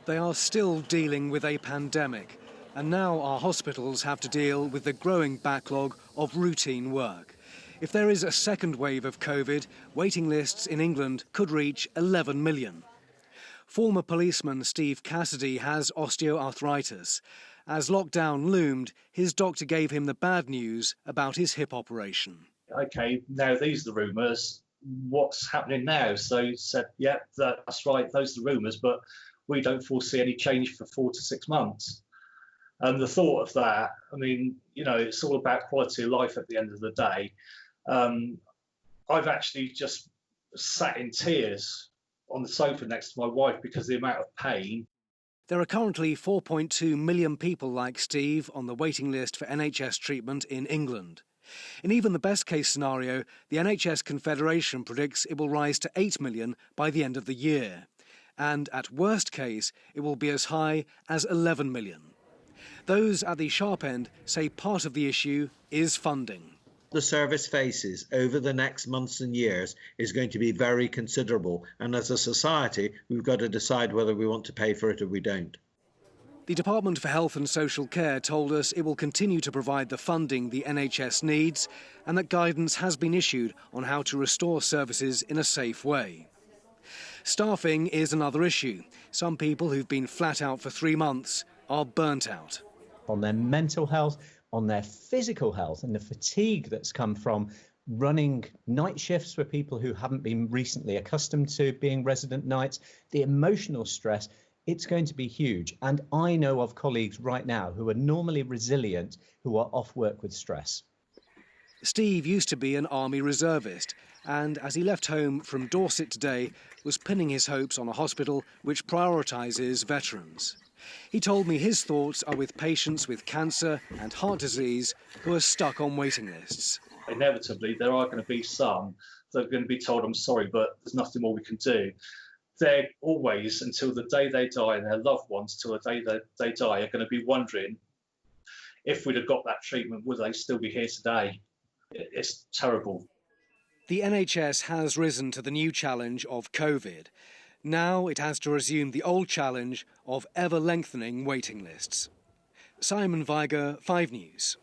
They are still dealing with a pandemic, and now our hospitals have to deal with the growing backlog of routine work. If there is a second wave of COVID, waiting lists in England could reach 11 million. Former policeman Steve Cassidy has osteoarthritis. As lockdown loomed, his doctor gave him the bad news about his hip operation. OK, now these are the rumours. What's happening now? So he said, yeah, that's right, those are the rumours, but we don't foresee any change for 4 to 6 months. And the thought of that, I mean, you know, it's all about quality of life at the end of the day. I've actually just sat in tears on the sofa next to my wife because of the amount of pain. There are currently 4.2 million people like Steve on the waiting list for NHS treatment in England. In even the best-case scenario, the NHS Confederation predicts it will rise to 8 million by the end of the year. And at worst case, it will be as high as 11 million. Those at the sharp end say part of the issue is funding. The service faces over the next months and years is going to be very considerable, and as a society we've got to decide whether we want to pay for it or we don't. The Department for Health and Social Care told us it will continue to provide the funding the NHS needs and that guidance has been issued on how to restore services in a safe way. Staffing is another issue. Some people who've been flat out for 3 months are burnt out. On their mental health, on their physical health, and the fatigue that's come from running night shifts for people who haven't been recently accustomed to being resident nights, the emotional stress, it's going to be huge. And I know of colleagues right now who are normally resilient who are off work with stress. Steve used to be an army reservist, and as he left home from Dorset today, was pinning his hopes on a hospital which prioritises veterans. He told me his thoughts are with patients with cancer and heart disease who are stuck on waiting lists. Inevitably, there are going to be some that are going to be told, I'm sorry, but there's nothing more we can do. They're always, until the day they die, and their loved ones, till the day they die, are going to be wondering if we'd have got that treatment, would they still be here today? It's terrible. The NHS has risen to the new challenge of COVID. Now it has to resume the old challenge of ever-lengthening waiting lists. Simon Viger, 5 News.